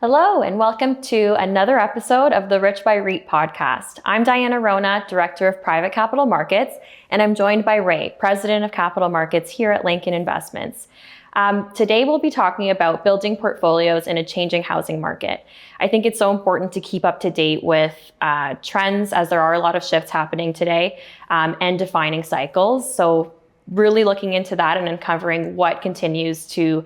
Hello, and welcome to another episode of the Rich by REIT Podcast. I'm Diana Wrona, Director of Private Capital Markets, and I'm joined by Ray, President of Capital Markets here at Lankin Investments. Today, we'll be talking about building portfolios in a changing housing market. I think it's so important to keep up to date with trends, as there are a lot of shifts happening today, and defining cycles. So really looking into that and uncovering what continues to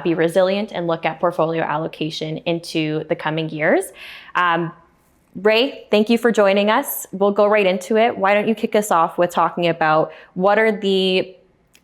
be resilient and look at portfolio allocation into the coming years. Ray, thank you for joining us. We'll go right into it. Why don't you kick us off with talking about what are the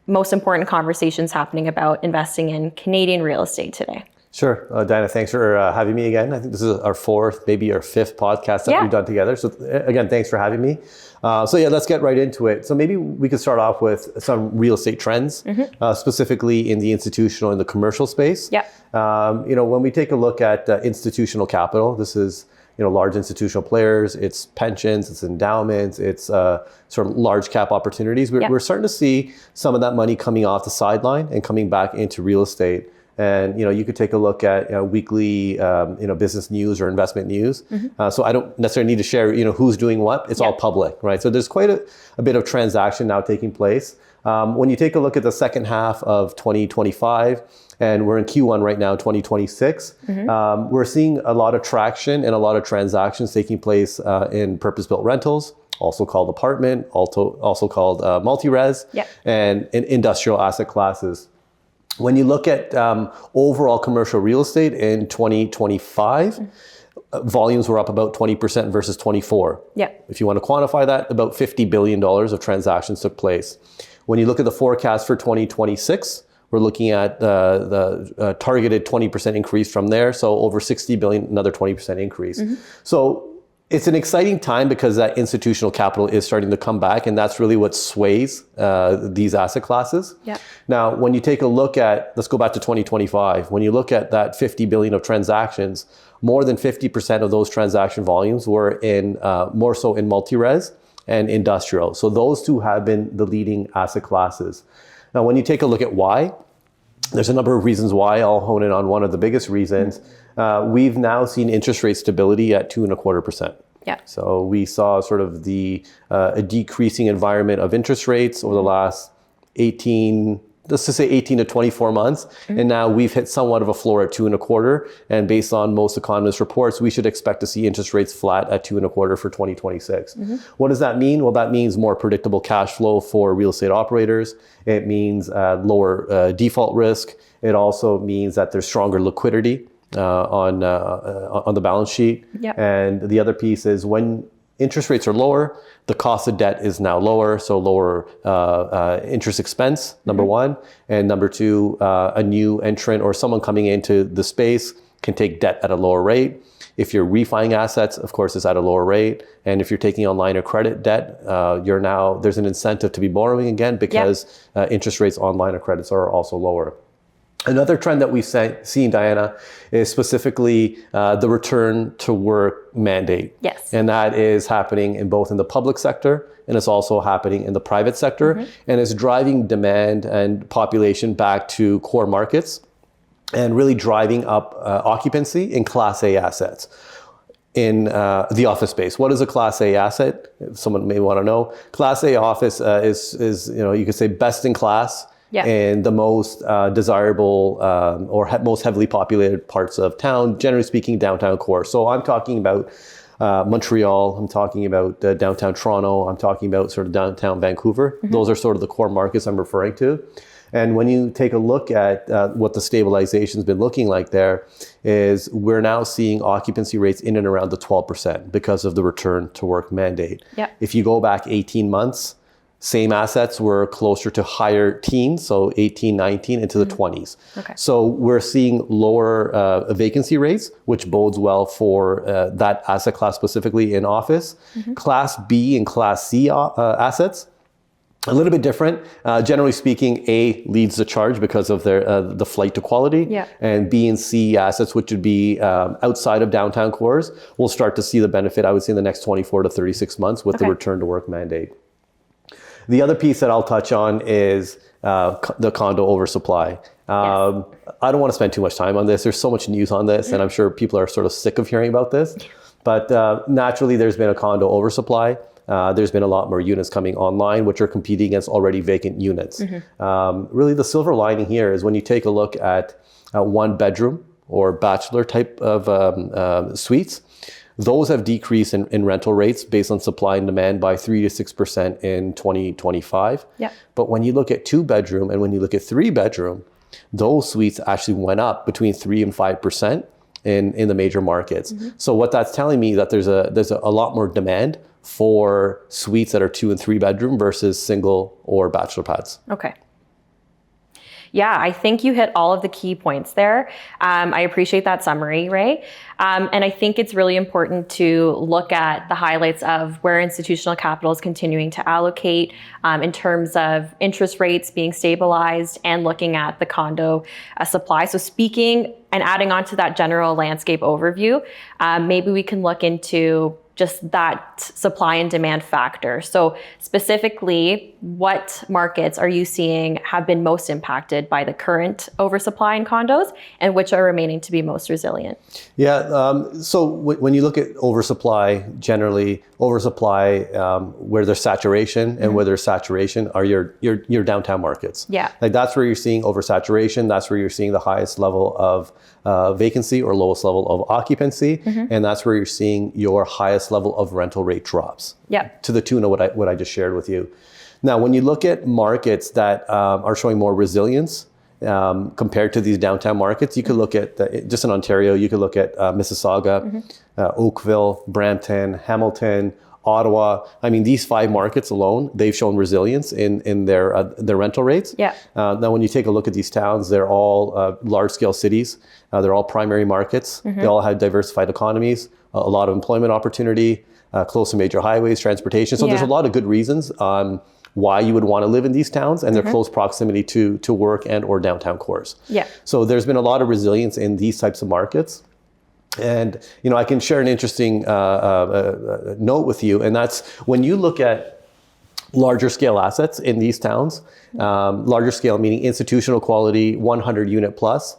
most important conversations happening about investing in Canadian real estate today? Sure. Diana, thanks for having me again. I think this is our fourth, maybe our fifth podcast that we've done together. So again, thanks for having me. Let's get right into it. So maybe we could start off with some real estate trends, specifically in the institutional and the commercial space. When we take a look at institutional capital, this is large institutional players, it's pensions, it's endowments, it's sort of large cap opportunities. We're starting to see some of that money coming off the sideline and coming back into real estate. And you could take a look at weekly business news or investment news. So I don't necessarily need to share who's doing what. It's all public, right? So there's quite a bit of transaction now taking place. When you take a look at the second half of 2025, and we're in Q1 right now, 2026, we're seeing a lot of traction and a lot of transactions taking place in purpose-built rentals, also called apartment, also called multi-res, and in industrial asset classes. When you look at overall commercial real estate in 2025, volumes were up about 20% versus 24. If you want to quantify that, about $50 billion of transactions took place. When you look at the forecast for 2026, we're looking at the targeted 20% increase from there. So over 60 billion, another 20% increase. So it's an exciting time because that institutional capital is starting to come back, and that's really what sways these asset classes. Now, when you take a look at, let's go back to 2025. When you look at that 50 billion of transactions, more than 50% of those transaction volumes were in more so in multi-res and industrial. So those two have been the leading asset classes. Now, when you take a look at why, there's a number of reasons why. I'll hone in on one of the biggest reasons. We've now seen interest rate stability at 2.25%. So we saw sort of a decreasing environment of interest rates over the last 18 to 24 months. And now we've hit somewhat of a floor at 2.25. And based on most economists' reports, we should expect to see interest rates flat at 2.25 for 2026. What does that mean? Well, that means more predictable cash flow for real estate operators. It means lower default risk. It also means that there's stronger liquidity on the balance sheet. And the other piece is when interest rates are lower, the cost of debt is now lower, so lower interest expense, number one. And number two, a new entrant or someone coming into the space can take debt at a lower rate. If you're refining assets, of course, it's at a lower rate. And if you're taking on line of credit debt, there's an incentive to be borrowing again because interest rates on line of credits are also lower. Another trend that we've seen, Diana, is specifically the return to work mandate. And that is happening in both in the public sector and it's also happening in the private sector. And it's driving demand and population back to core markets and really driving up occupancy in Class A assets. In the office space. What is a Class A asset? Someone may want to know. Class A office is you could say best in class. And the most desirable or most heavily populated parts of town, generally speaking, downtown core. So I'm talking about Montreal, I'm talking about downtown Toronto, I'm talking about sort of downtown Vancouver. Those are sort of the core markets I'm referring to. And when you take a look at what the stabilization's been looking like there, is we're now seeing occupancy rates in and around the 12% because of the return to work mandate. If you go back 18 months, same assets were closer to higher teens, so 18, 19 into the 20s. So we're seeing lower vacancy rates, which bodes well for that asset class specifically in office. Class B and Class C assets, a little bit different. Generally speaking, A leads the charge because of the flight to quality. And B and C assets, which would be outside of downtown cores, will start to see the benefit, I would say, in the next 24 to 36 months with the return to work mandate. The other piece that I'll touch on is the condo oversupply. I don't want to spend too much time on this. There's so much news on this, and I'm sure people are sort of sick of hearing about this. But naturally, there's been a condo oversupply. There's been a lot more units coming online, which are competing against already vacant units. Really, the silver lining here is when you take a look at one bedroom or bachelor type of suites, those have decreased in rental rates based on supply and demand by 3 to 6% in 2025. But when you look at 2-bedroom and when you look at 3-bedroom, those suites actually went up between 3 and 5% in the major markets. So what that's telling me that there's a lot more demand for suites that are 2 and 3-bedroom versus single or bachelor pads. Okay. Yeah, I think you hit all of the key points there. I appreciate that summary, Ray. And I think it's really important to look at the highlights of where institutional capital is continuing to allocate in terms of interest rates being stabilized and looking at the condo supply. So speaking and adding on to that general landscape overview, maybe we can look into just that supply and demand factor. So specifically, what markets are you seeing have been most impacted by the current oversupply in condos, and which are remaining to be most resilient? So when you look at oversupply, generally oversupply where there's saturation and where there's saturation are your downtown markets. Like that's where you're seeing oversaturation. That's where you're seeing the highest level of vacancy or lowest level of occupancy, and that's where you're seeing your highest level of rental rate drops. To the tune of what I just shared with you. Now, when you look at markets that are showing more resilience compared to these downtown markets, you could look at just in Ontario. You could look at Mississauga, Oakville, Brampton, Hamilton, Ottawa. I mean, these 5 markets alone, they've shown resilience in their rental rates. Now, when you take a look at these towns, they're all large-scale cities. They're all primary markets. They all have diversified economies, a lot of employment opportunity, close to major highways, transportation. So there's a lot of good reasons why you would want to live in these towns, and their close proximity to work and or downtown cores. So there's been a lot of resilience in these types of markets. And, I can share an interesting note with you, and that's when you look at larger scale assets in these towns, larger scale meaning institutional quality, 100 unit plus,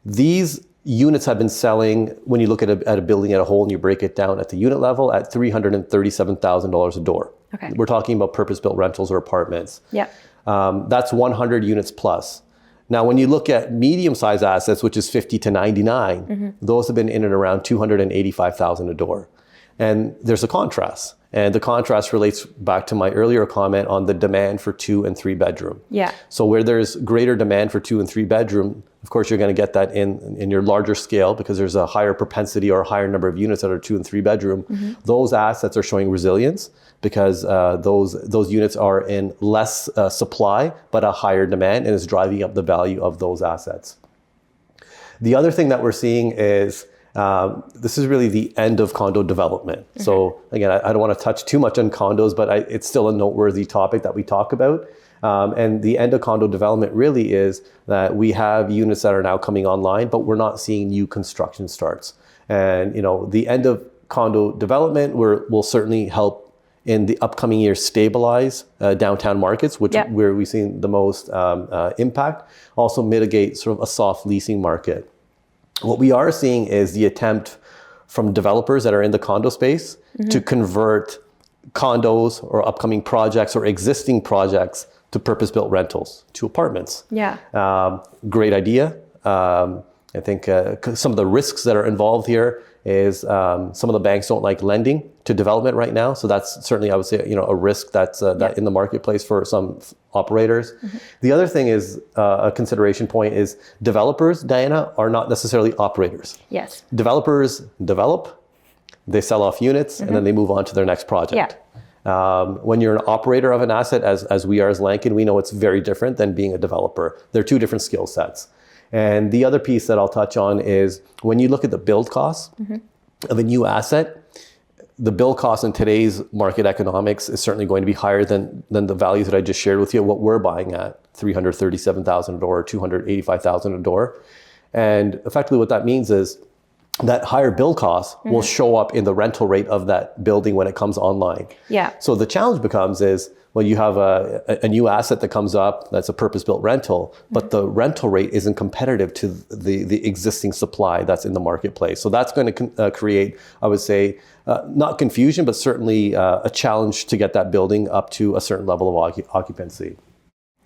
these units have been selling, when you look at a building at a whole and you break it down at the unit level, at $337,000 a door. We're talking about purpose-built rentals or apartments. That's 100 units plus. Now, when you look at medium-sized assets, which is 50 to 99, those have been in and around $285,000 a door. And there's a contrast. And the contrast relates back to my earlier comment on the demand for 2 and 3 bedroom. So where there's greater demand for 2 and 3 bedroom, of course, you're going to get that in your larger scale because there's a higher propensity or a higher number of units that are 2 and 3 bedroom. Those assets are showing resilience because those units are in less supply, but a higher demand, and is driving up the value of those assets. The other thing that we're seeing is this is really the end of condo development. So again, I don't want to touch too much on condos, but it's still a noteworthy topic that we talk about. And the end of condo development really is that we have units that are now coming online, but we're not seeing new construction starts. And the end of condo development will certainly help in the upcoming years stabilize downtown markets, where we've seen the most impact, also mitigate sort of a soft leasing market. What we are seeing is the attempt from developers that are in the condo space to convert condos or upcoming projects or existing projects to purpose-built rentals, to apartments. Great idea. I think some of the risks that are involved here is some of the banks don't like lending to development right now. So that's certainly, I would say, a risk that's that in the marketplace for some operators. The other thing is a consideration point is developers, Diana, are not necessarily operators. Developers develop, they sell off units, and then they move on to their next project. When you're an operator of an asset, as we are as Lankin, we know it's very different than being a developer. They're 2 different skill sets. And the other piece that I'll touch on is when you look at the build costs of a new asset, the build cost in today's market economics is certainly going to be higher than the values that I just shared with you, what we're buying at, $337,000 a door, or $285,000 a door. And effectively what that means is that higher build cost will show up in the rental rate of that building when it comes online. So the challenge becomes is Well, you have a new asset that comes up that's a purpose-built rental, but the rental rate isn't competitive to the existing supply that's in the marketplace. So that's going to create, I would say, not confusion, but certainly a challenge to get that building up to a certain level of occupancy.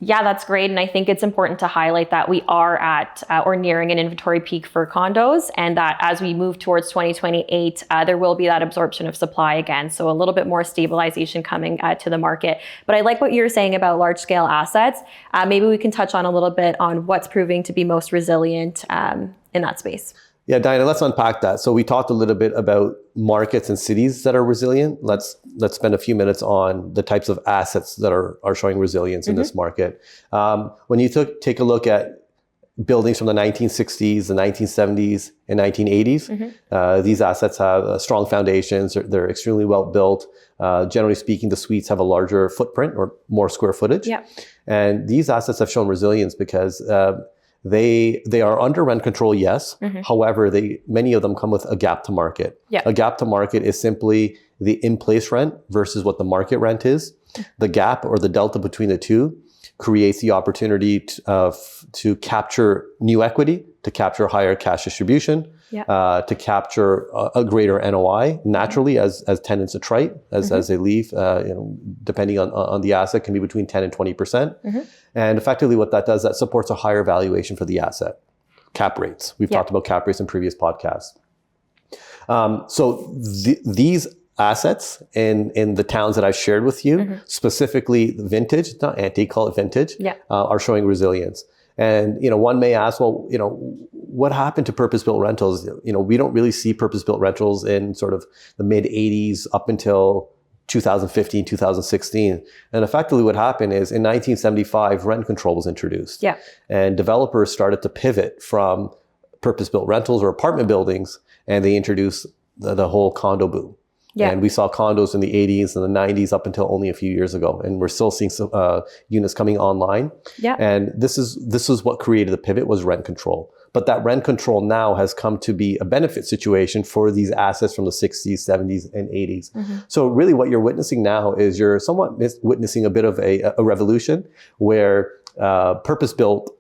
Yeah, that's great. And I think it's important to highlight that we are at or nearing an inventory peak for condos, and that as we move towards 2028, there will be that absorption of supply again. So a little bit more stabilization coming to the market. But I like what you were saying about large scale assets. Maybe we can touch on a little bit on what's proving to be most resilient in that space. Yeah, Diana, let's unpack that. So we talked a little bit about markets and cities that are resilient. Let's spend a few minutes on the types of assets that are showing resilience in this market. When you take a look at buildings from the 1960s, the 1970s, and 1980s, these assets have strong foundations. They're extremely well built. Generally speaking, the suites have a larger footprint or more square footage. Yeah. And these assets have shown resilience because they are under rent control, yes. However, many of them come with a gap to market. Yeah. A gap to market is simply the in-place rent versus what the market rent is. The gap or the delta between the two creates the opportunity to capture new equity, to capture higher cash distribution, to capture a greater NOI naturally as tenants attrite, as they leave, depending on the asset, can be between 10 and 20%. And effectively what that does, that supports a higher valuation for the asset. Cap rates. We've talked about cap rates in previous podcasts. So these assets in the towns that I've shared with you, specifically vintage, not antique, call it vintage, are showing resilience. And, one may ask, well, what happened to purpose-built rentals? We don't really see purpose-built rentals in sort of the mid 80s up until 2015, 2016. And effectively what happened is in 1975, rent control was introduced. Yeah. And developers started to pivot from purpose-built rentals or apartment buildings, and they introduced the whole condo boom. Yeah. And we saw condos in the 80s and the 90s up until only a few years ago. And we're still seeing some units coming online. Yeah. And this is what created the pivot, was rent control. But that rent control now has come to be a benefit situation for these assets from the 60s, 70s, and 80s. So really what you're witnessing now is you're somewhat witnessing a bit of a revolution where purpose-built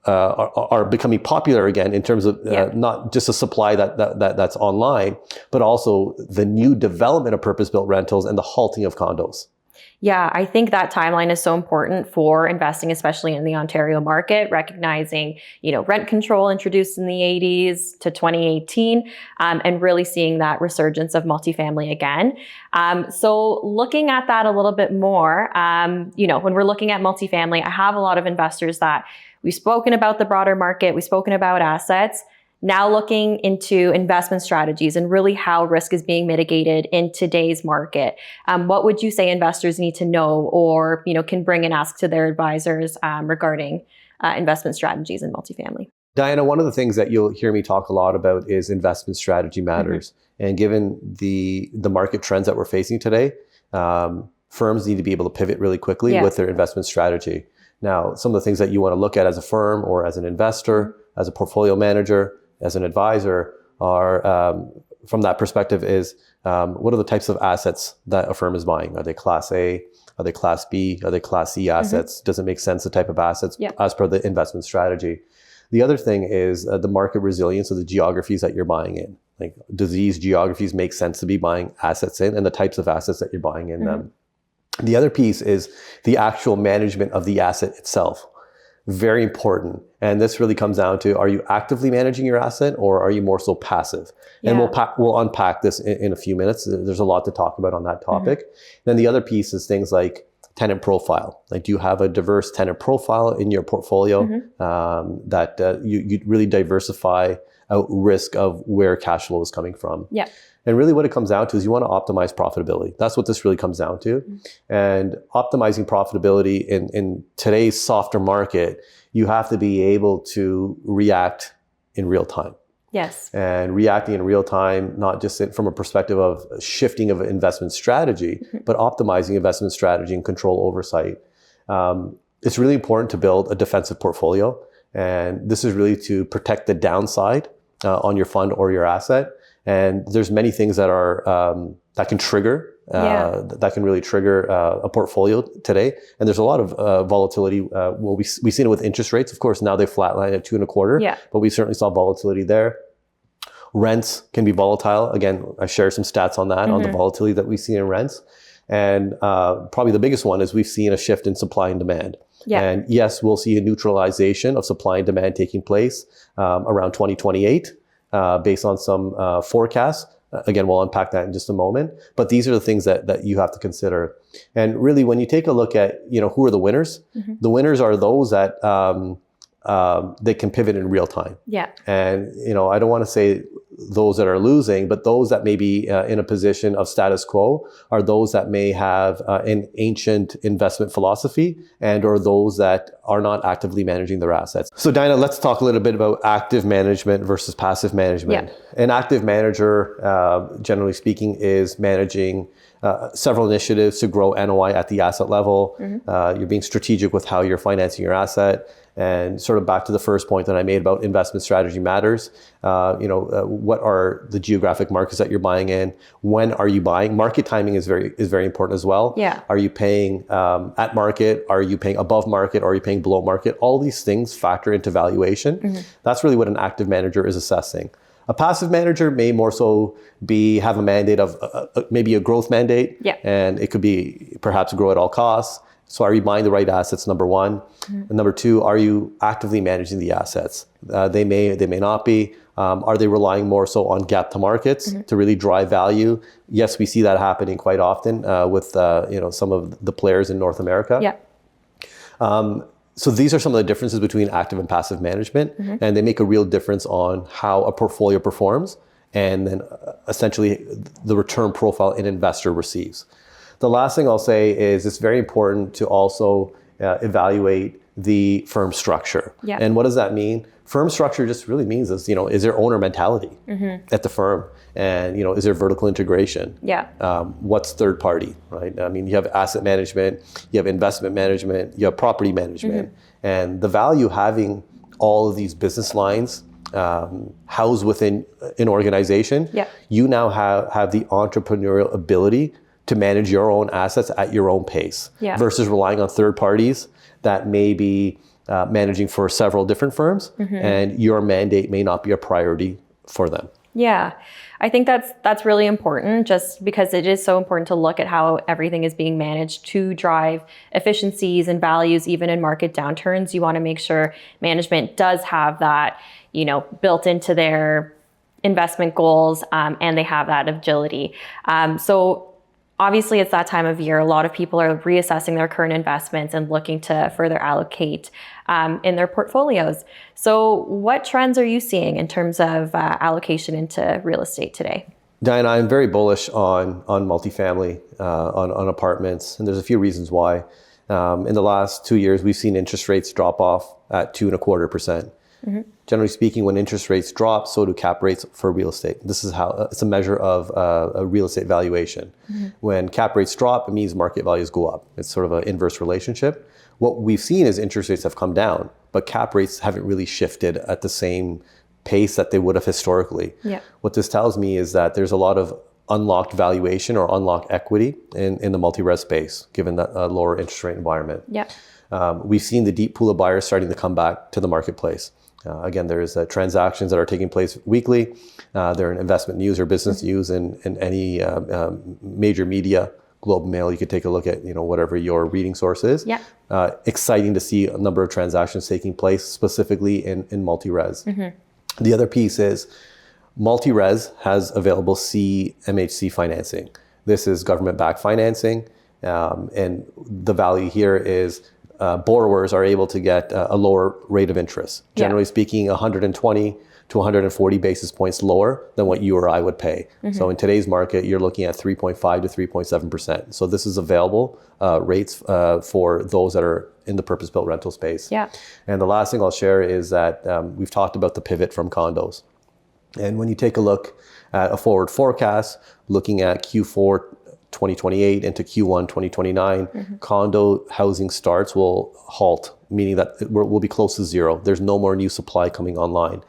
are becoming popular again in terms of not just a supply that's online, but also the new development of purpose-built rentals and the halting of condos. Yeah, I think that timeline is so important for investing, especially in the Ontario market, recognizing, rent control introduced in the 80s to 2018, and really seeing that resurgence of multifamily again. So looking at that a little bit more, when we're looking at multifamily, I have a lot of investors that we've spoken about the broader market, we've spoken about assets. Now looking into investment strategies and really how risk is being mitigated in today's market. What would you say investors need to know or can bring and ask to their advisors regarding investment strategies in multifamily? Diana, one of the things that you'll hear me talk a lot about is investment strategy matters. And given the market trends that we're facing today, firms need to be able to pivot really quickly with their investment strategy. Now, some of the things that you want to look at as a firm or as an investor, as a portfolio manager, as an advisor are, from that perspective, is what are the types of assets that a firm is buying? Are they Class A? Are they Class B? Are they Class C assets? Does it make sense, the type of assets as per the investment strategy? The other thing is the market resilience of the geographies that you're buying in. Like, do these geographies make sense to be buying assets in, and the types of assets that you're buying in them? The other piece is the actual management of the asset itself. Very important. And this really comes down to, are you actively managing your asset or are you more so passive? And we'll unpack this in a few minutes. There's a lot to talk about on that topic. Then the other piece is things like tenant profile. Like, do you have a diverse tenant profile in your portfolio that you really diversify out risk of where cash flow is coming from? Yeah. And really what it comes down to is you want to optimize profitability. That's what this really comes down to. And optimizing profitability in today's softer market, you have to be able to react in real time. Yes. And reacting in real time, not just from a perspective of shifting of investment strategy, but optimizing investment strategy and control oversight. It's really important to build a defensive portfolio. And this is really to protect the downside on your fund or your asset. And there's many things that are that can trigger that can really trigger a portfolio today. And there's a lot of volatility. Well, we've seen it with interest rates. Of course, now they flatlined at 2.25, but we certainly saw volatility there. Rents can be volatile. Again, I shared some stats on that, on the volatility that we see in rents. And probably the biggest one is we've seen a shift in supply and demand. And yes, we'll see a neutralization of supply and demand taking place around 2028 based on some forecasts. Again, we'll unpack that in just a moment. But these are the things that you have to consider. And really, when you take a look at, who are the winners? The winners are those that they can pivot in real time. And, I don't want to say those that are losing, but those that may be in a position of status quo are those that may have an ancient investment philosophy and or those that are not actively managing their assets. So Diana, let's talk a little bit about active management versus passive management. An active manager, generally speaking, is managing several initiatives to grow NOI at the asset level. You're being strategic with how you're financing your asset. And sort of back to the first point that I made about investment strategy matters. What are the geographic markets that you're buying in? When are you buying? Market timing is very important as well. Are you paying at market? Are you paying above market? Or are you paying below market? All these things factor into valuation. That's really what an active manager is assessing. A passive manager may more so have a mandate of maybe a growth mandate, and it could be perhaps grow at all costs. So are you buying the right assets, number one? And number two, are you actively managing the assets? They may not be. Are they relying more so on gap to markets to really drive value? Yes, we see that happening quite often with some of the players in North America. So these are some of the differences between active and passive management, and they make a real difference on how a portfolio performs and then essentially the return profile an investor receives. The last thing I'll say is it's very important to also evaluate the firm structure. And what does that mean? Firm structure just really means is there owner mentality at the firm? And, is there vertical integration? What's third party, right? I mean, you have asset management, you have investment management, you have property management. And the value having all of these business lines housed within an organization, you now have the entrepreneurial ability to manage your own assets at your own pace versus relying on third parties that may be managing for several different firms and your mandate may not be a priority for them. I think that's really important just because it is so important to look at how everything is being managed to drive efficiencies and values even in market downturns. You want to make sure management does have that, built into their investment goals and they have that agility. So obviously, it's that time of year. A lot of people are reassessing their current investments and looking to further allocate in their portfolios. So what trends are you seeing in terms of allocation into real estate today? Diana, I'm very bullish on multifamily, on apartments, and there's a few reasons why. In the last 2 years, we've seen interest rates drop off at 2.25%. Generally speaking, when interest rates drop, so do cap rates for real estate. This is how it's a measure of a real estate valuation. When cap rates drop, it means market values go up. It's sort of an inverse relationship. What we've seen is interest rates have come down, but cap rates haven't really shifted at the same pace that they would have historically. What this tells me is that there's a lot of unlocked valuation or unlocked equity in the multi-res space, given that lower interest rate environment. We've seen the deep pool of buyers starting to come back to the marketplace. Again, there's transactions that are taking place weekly. They're in investment news or business news in any major media, Globe and Mail. You could take a look at whatever your reading source is. Exciting to see a number of transactions taking place, specifically in multi-res. The other piece is multi-res has available CMHC financing. This is government-backed financing, and the value here is borrowers are able to get a lower rate of interest. Generally speaking, 120 to 140 basis points lower than what you or I would pay. So in today's market, you're looking at 3.5 to 3.7%. So this is available rates for those that are in the purpose-built rental space. And the last thing I'll share is that we've talked about the pivot from condos. And when you take a look at a forward forecast, looking at Q4 2028 into Q1 2029, condo housing starts will halt, meaning that we'll be close to zero. There's no more new supply coming online.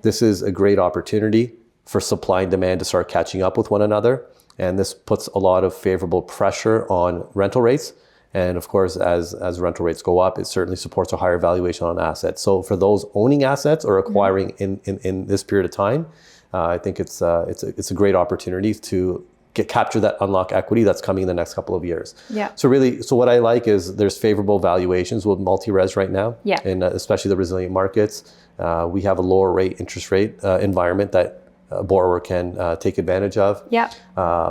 This is a great opportunity for supply and demand to start catching up with one another. And this puts a lot of favorable pressure on rental rates. And of course, as rental rates go up, it certainly supports a higher valuation on assets. So for those owning assets or acquiring in this period of time, I think it's a great opportunity to capture that unlock equity that's coming in the next couple of years. Yeah. So what I like is there's favorable valuations with multi-res right now, in especially the resilient markets. We have a lower rate interest rate environment that a borrower can take advantage of. Yeah.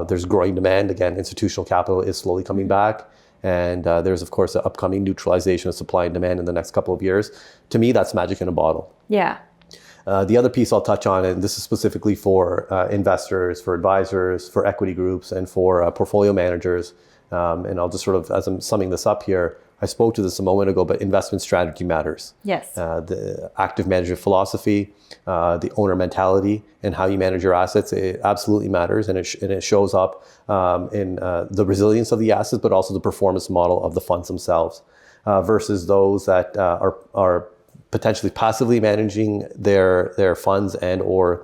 There's growing demand. Again, institutional capital is slowly coming back. And there's, of course, the upcoming neutralization of supply and demand in the next couple of years. To me, that's magic in a bottle. Yeah. The other piece I'll touch on, and this is specifically for investors, for advisors, for equity groups, and for portfolio managers. And I'll just sort of, as I'm summing this up here, I spoke to this a moment ago, but investment strategy matters. Yes. The active management philosophy, the owner mentality, and how you manage your assets, it absolutely matters. And it shows up in the resilience of the assets, but also the performance model of the funds themselves, versus those that are potentially passively managing their funds and or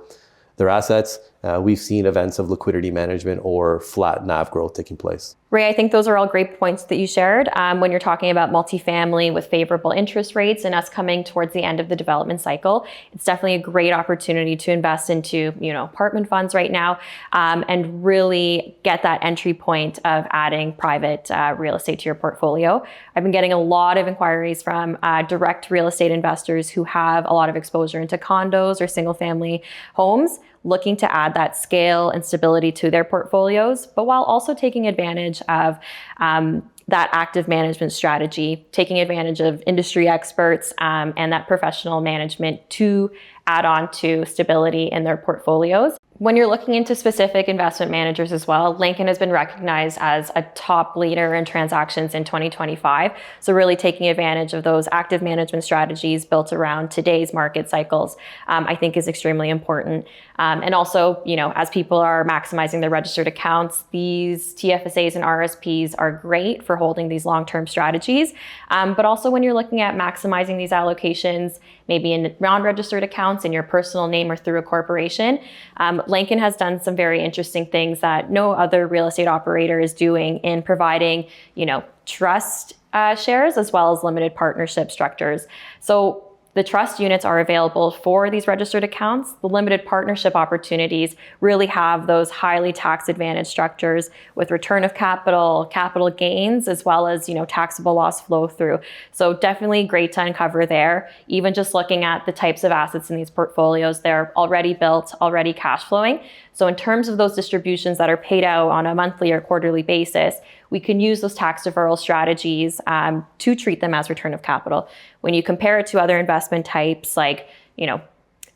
their assets. We've seen events of liquidity management or flat NAV growth taking place. Ray, I think those are all great points that you shared when you're talking about multifamily with favorable interest rates and us coming towards the end of the development cycle. It's definitely a great opportunity to invest into, apartment funds right now and really get that entry point of adding private real estate to your portfolio. I've been getting a lot of inquiries from direct real estate investors who have a lot of exposure into condos or single family homes, looking to add that scale and stability to their portfolios, but while also taking advantage of that active management strategy, taking advantage of industry experts and that professional management to add on to stability in their portfolios. When you're looking into specific investment managers as well, Lankin has been recognized as a top leader in transactions in 2025. So really taking advantage of those active management strategies built around today's market cycles, I think is extremely important. And also, as people are maximizing their registered accounts, these TFSAs and RSPs are great for holding these long-term strategies. But also when you're looking at maximizing these allocations, maybe in non-registered accounts in your personal name or through a corporation, Lankin has done some very interesting things that no other real estate operator is doing in providing, trust shares as well as limited partnership structures. So the trust units are available for these registered accounts. The limited partnership opportunities really have those highly tax advantaged structures with return of capital, capital gains, as well as, taxable loss flow through. So definitely great to uncover there. Even just looking at the types of assets in these portfolios, they're already built, already cash flowing. So in terms of those distributions that are paid out on a monthly or quarterly basis, we can use those tax deferral strategies to treat them as return of capital. When you compare it to other investment types like,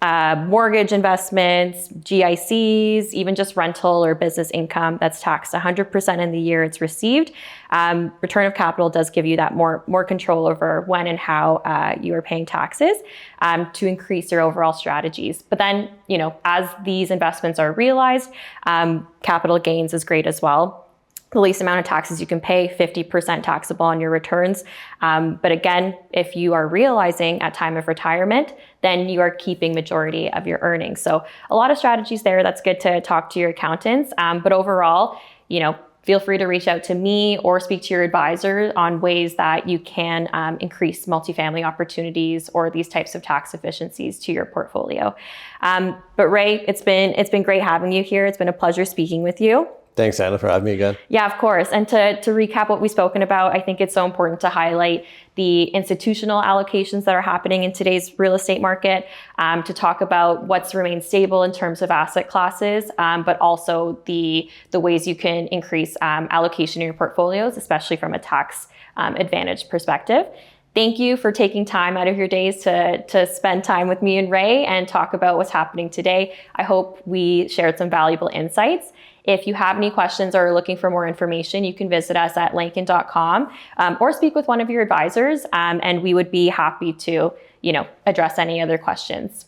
mortgage investments, GICs, even just rental or business income that's taxed 100% in the year it's received, return of capital does give you that more control over when and how you are paying taxes to increase your overall strategies. But then, as these investments are realized, capital gains is great as well. The least amount of taxes you can pay, 50% taxable on your returns. But again, if you are realizing at time of retirement, then you are keeping majority of your earnings. So a lot of strategies there. That's good to talk to your accountants. But overall, feel free to reach out to me or speak to your advisor on ways that you can increase multifamily opportunities or these types of tax efficiencies to your portfolio. But Ray, it's been great having you here. It's been a pleasure speaking with you. Thanks, Anna, for having me again. Yeah, of course. And to recap what we've spoken about, I think it's so important to highlight the institutional allocations that are happening in today's real estate market, to talk about what's remained stable in terms of asset classes, but also the ways you can increase allocation in your portfolios, especially from a tax advantage perspective. Thank you for taking time out of your days to spend time with me and Ray and talk about what's happening today. I hope we shared some valuable insights. If you have any questions or are looking for more information, you can visit us at lankin.com or speak with one of your advisors, and we would be happy to, address any other questions.